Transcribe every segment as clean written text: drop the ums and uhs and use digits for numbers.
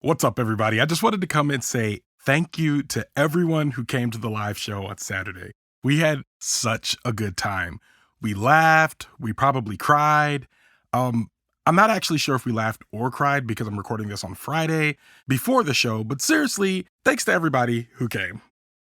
What's up, everybody? I just wanted to come and say thank you to everyone who came to the live show on Saturday. We had such a good time. We laughed. We probably cried. I'm not actually sure if we laughed or cried because I'm recording this on Friday before the show, but seriously, thanks to everybody who came.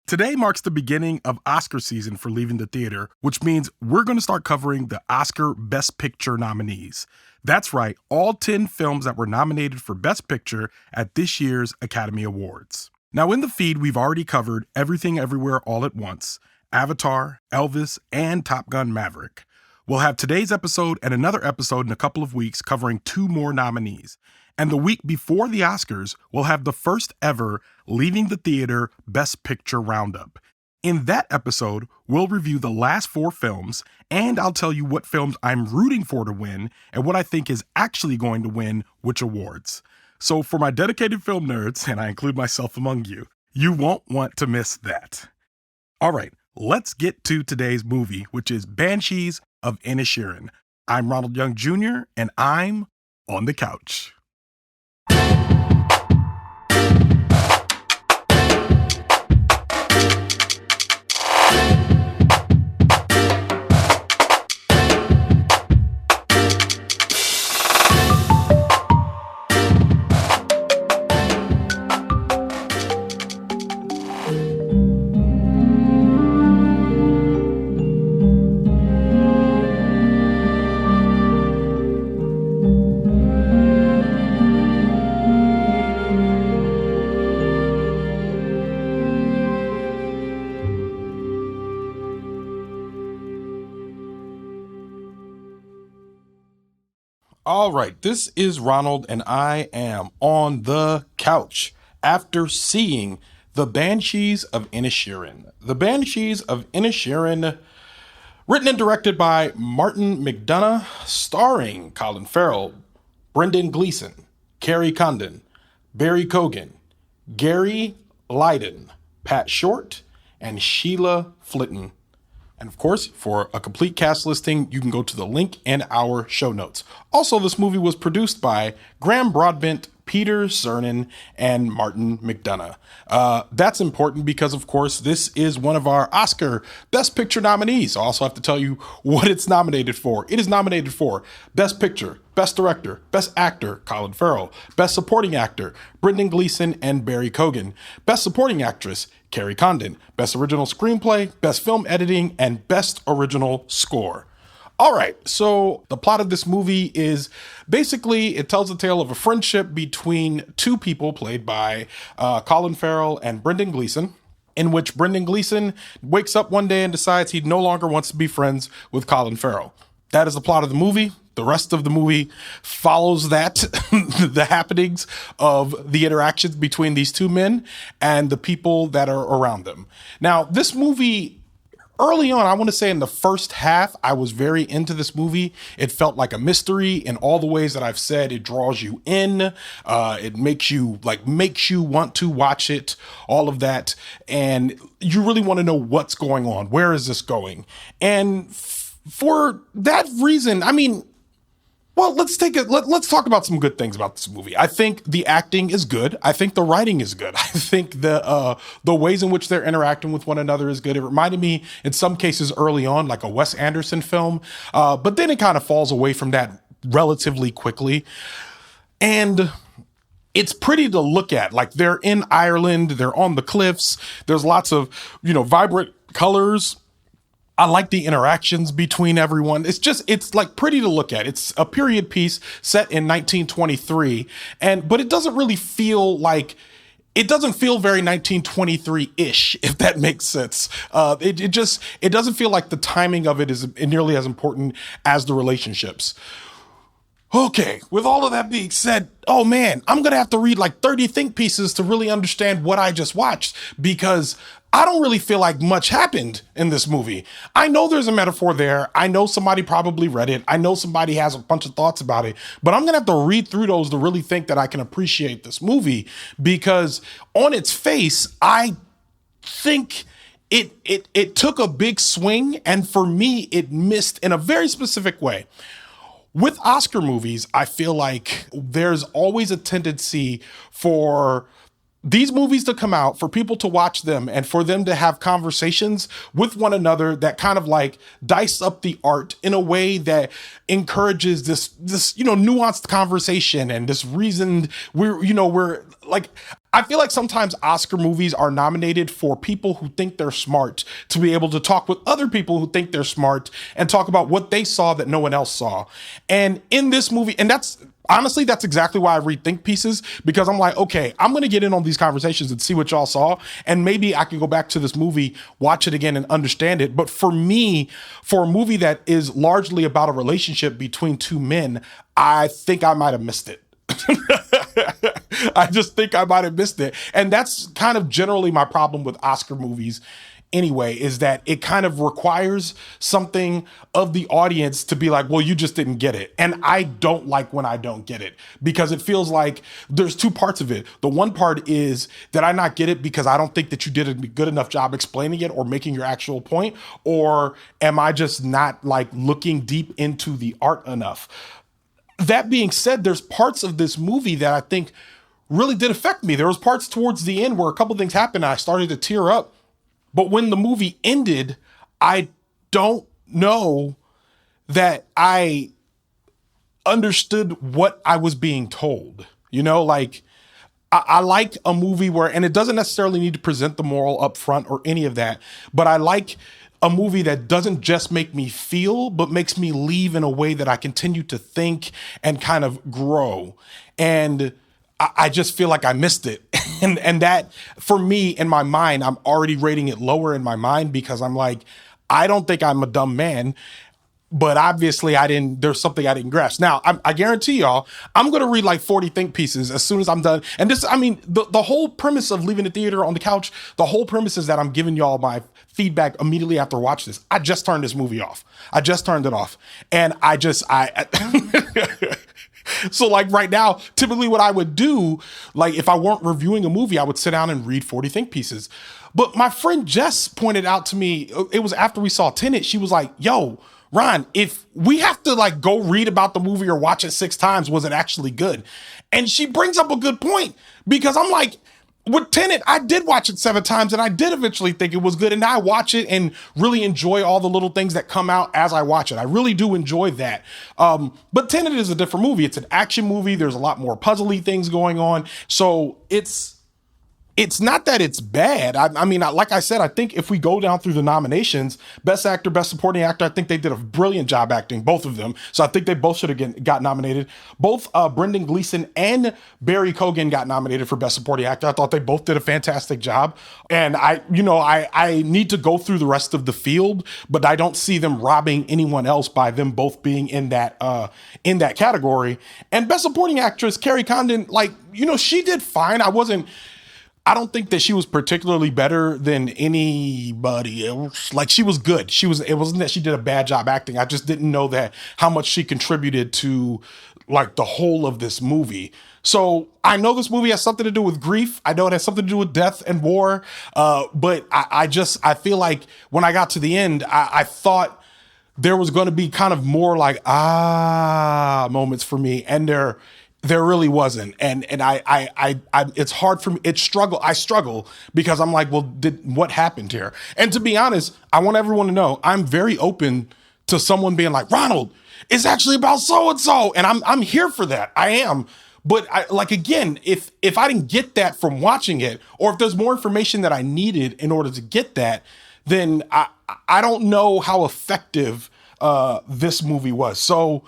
Today marks the beginning of Oscar season for Leaving the Theater, which means we're going to start covering the Oscar Best Picture nominees. That's right, all 10 films that were nominated for Best Picture at this year's Academy Awards. Now, in the feed, we've already covered Everything Everywhere All at Once, Avatar, Elvis, and Top Gun Maverick. We'll have today's episode and another episode in a couple of weeks covering 2 more nominees. And the week before the Oscars, we'll have the first ever Leaving the Theater Best Picture Roundup. In that episode, we'll review the last 4 films, and I'll tell you what films I'm rooting for to win and what I think is actually going to win which awards. So for my dedicated film nerds, and I include myself among you, you won't want to miss that. All right, let's get to today's movie, which is Banshees of Inisherin. I'm Ronald Young Jr., and I'm on the couch. All right, this is Ronald, and I am on the couch after seeing The Banshees of Inisherin. The Banshees of Inisherin, written and directed by Martin McDonagh, starring Colin Farrell, Brendan Gleeson, Kerry Condon, Barry Keoghan, Gary Lydon, Pat Shortt, and Sheila Flitton. And of course, for a complete cast listing, you can go to the link in our show notes. Also, this movie was produced by Graham Broadbent, Peter Czernin, and Martin McDonagh. That's important because, of course, this is one of our Oscar Best Picture nominees. I also have to tell you what it's nominated for. It is nominated for Best Picture, Best Director, Best Actor, Colin Farrell, Best Supporting Actor, Brendan Gleeson and Barry Keoghan, Best Supporting Actress, Kerry Condon, Best Original Screenplay, Best Film Editing, and Best Original Score. All right, so the plot of this movie is basically it tells the tale of a friendship between 2 people played by Colin Farrell and Brendan Gleeson, in which Brendan Gleeson wakes up one day and decides he no longer wants to be friends with Colin Farrell. That is the plot of the movie. The rest of the movie follows that, the happenings of the interactions between these 2 men and the people that are around them. Now, this movie, early on, I want to say in the first half, I was very into this movie. It felt like a mystery in all the ways that I've said. It draws you in. It makes you want to watch it, all of that. And you really want to know what's going on. Where is this going? And for that reason, I mean, well, let's talk about some good things about this movie. I think the acting is good. I think the writing is good. I think the ways in which they're interacting with one another is good. It reminded me in some cases early on, like a Wes Anderson film. But then it kind of falls away from that relatively quickly. And it's pretty to look at. Like, they're in Ireland, they're on the cliffs. There's lots of, vibrant colors. I like the interactions between everyone. It's like pretty to look at. It's a period piece set in 1923, but it doesn't really feel like, it doesn't feel very 1923-ish, if that makes sense. It doesn't feel like the timing of it is nearly as important as the relationships. Okay, with all of that being said, oh man, I'm going to have to read like 30 think pieces to really understand what I just watched, because I don't really feel like much happened in this movie. I know there's a metaphor there. I know somebody probably read it. I know somebody has a bunch of thoughts about it, but I'm going to have to read through those to really think that I can appreciate this movie, because on its face, I think it took a big swing, and for me, it missed in a very specific way. with Oscar movies, I feel like there's always a tendency for these movies to come out, for people to watch them, and for them to have conversations with one another that kind of like dice up the art in a way that encourages this nuanced conversation and this reasoned, we're like, I feel like sometimes Oscar movies are nominated for people who think they're smart to be able to talk with other people who think they're smart and talk about what they saw that no one else saw. And in this movie, and that's honestly, that's exactly why I read think pieces, because I'm like, okay, I'm going to get in on these conversations and see what y'all saw. And maybe I can go back to this movie, watch it again and understand it. But for me, for a movie that is largely about a relationship between two men, I think I might have missed it. I just think I might have missed it. And that's kind of generally my problem with Oscar movies anyway, is that it kind of requires something of the audience to be like, well, you just didn't get it. And I don't like when I don't get it, because it feels like there's two parts of it. The one part is that I not get it because I don't think that you did a good enough job explaining it or making your actual point, or am I just not like looking deep into the art enough? That being said, there's parts of this movie that I think really did affect me. There was parts towards the end where a couple things happened and I started to tear up. But when the movie ended, I don't know that I understood what I was being told. Like I like a movie where, and it doesn't necessarily need to present the moral up front or any of that, but I like a movie that doesn't just make me feel, but makes me leave in a way that I continue to think and kind of grow. And I just feel like I missed it. And that, for me, in my mind, I'm already rating it lower in my mind, because I'm like, I don't think I'm a dumb man, but obviously there's something I didn't grasp. Now, I guarantee y'all, I'm going to read like 40 think pieces as soon as I'm done. And the whole premise of leaving the theater on the couch, the whole premise is that I'm giving y'all my feedback immediately after watch this. I just turned this movie off. I just turned it off. And so like right now, typically what I would do, like if I weren't reviewing a movie, I would sit down and read 40 think pieces. But my friend Jess pointed out to me, it was after we saw Tenet, she was like, yo, Ron, if we have to like go read about the movie or watch it 6 times, was it actually good? And she brings up a good point, because I'm like, with Tenet, I did watch it 7 times and I did eventually think it was good. And now I watch it and really enjoy all the little things that come out as I watch it. I really do enjoy that. But Tenet is a different movie. It's an action movie. There's a lot more puzzly things going on. So it's not that it's bad. Like I said, I think if we go down through the nominations, Best Actor, Best Supporting Actor, I think they did a brilliant job acting, both of them. So I think they both should have got nominated. Both Brendan Gleeson and Barry Keoghan got nominated for Best Supporting Actor. I thought they both did a fantastic job. And I need to go through the rest of the field, but I don't see them robbing anyone else by them both being in that category. And Best Supporting Actress, Kerry Condon, she did fine. I don't think that she was particularly better than anybody else. Like, she was good. It wasn't that she did a bad job acting. I just didn't know that how much she contributed to like the whole of this movie. So I know this movie has something to do with grief. I know it has something to do with death and war. But I feel like when I got to the end, I thought there was going to be kind of more like, moments for me. And there really wasn't. And it's hard for me. I struggle because I'm like, well, what happened here? And to be honest, I want everyone to know I'm very open to someone being like, Ronald, it's actually about so-and-so. And I'm here for that. I am. But again, if I didn't get that from watching it, or if there's more information that I needed in order to get that, then I don't know how effective this movie was. So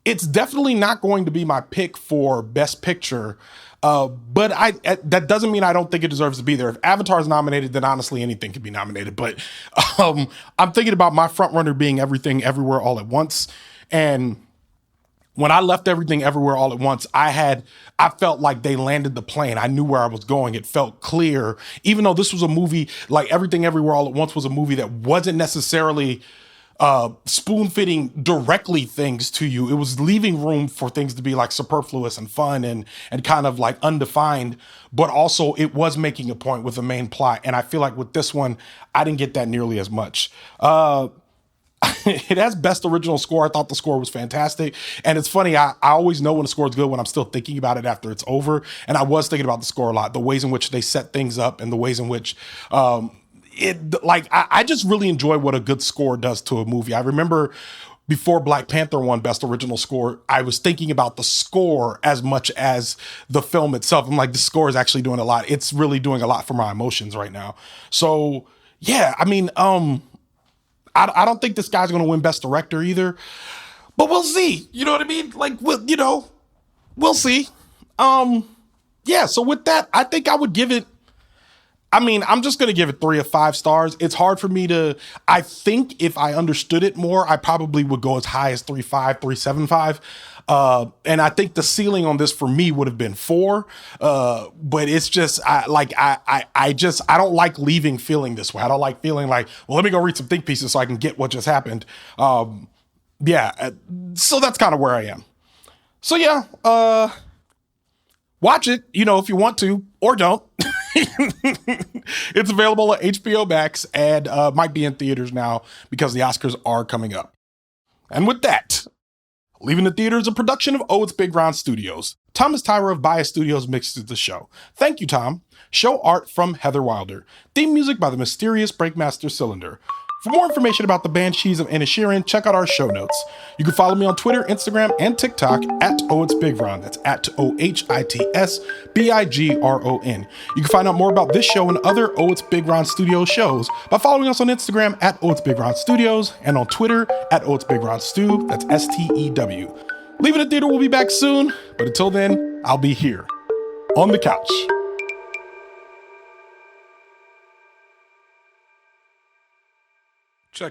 it's definitely not going to be my pick for Best Picture, but that doesn't mean I don't think it deserves to be there. If Avatar is nominated, then honestly anything can be nominated. But I'm thinking about my frontrunner being Everything Everywhere All at Once. And when I left Everything Everywhere All at Once, I felt like they landed the plane. I knew where I was going. It felt clear, even though this was a movie, like Everything Everywhere All at Once was a movie that wasn't necessarily spoon-fitting directly things to you. It was leaving room for things to be like superfluous and fun and kind of like undefined, but also it was making a point with the main plot. And I feel like with this one, I didn't get that nearly as much. It has best original score. I thought the score was fantastic. And it's funny, I always know when a score is good when I'm still thinking about it after it's over. And I was thinking about the score a lot, the ways in which they set things up and the ways in which I just really enjoy what a good score does to a movie. I remember before Black Panther won Best Original Score, I was thinking about the score as much as the film itself. I'm like, the score is actually doing a lot. It's really doing a lot for my emotions right now. So yeah, I mean, I don't think this guy's going to win Best Director either, but we'll see. You know what I mean? Like, we'll see. Yeah. So with that, I think I would give it. I mean, I'm just going to give it 3 of 5 stars. It's hard for me to, I think if I understood it more, I probably would go as high as 3.5, 3.75. And I think the ceiling on this for me would have been 4. But it's just, I don't like leaving feeling this way. I don't like feeling like, well, let me go read some think pieces so I can get what just happened. Yeah. So that's kind of where I am. So yeah, watch it, if you want to, or don't. It's available at HBO Max and might be in theaters now because the Oscars are coming up. And with that, Leaving the Theater is a production of Oh It's Big Round Studios. Thomas Tyra of Bias Studios mixes the show. Thank you, Tom. Show art from Heather Wilder. Theme music by the mysterious Breakmaster Cylinder. For more information about the Banshees of Inisherin, check out our show notes. You can follow me on Twitter, Instagram, and TikTok at Oh It's Big Ron. That's at OHITSBIGRON. You can find out more about this show and other Oh It's Big Ron Studios shows by following us on Instagram at Oh It's Big Ron Studios and on Twitter at Oh It's Big Ron Stew. That's STEW. Leaving the Theater will be back soon, but until then, I'll be here on the couch.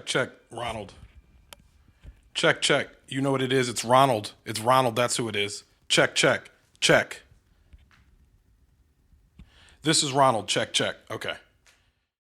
Check, Ronald. Check. You know what it is? It's Ronald. It's Ronald. That's who it is. Check. This is Ronald. Check. Okay.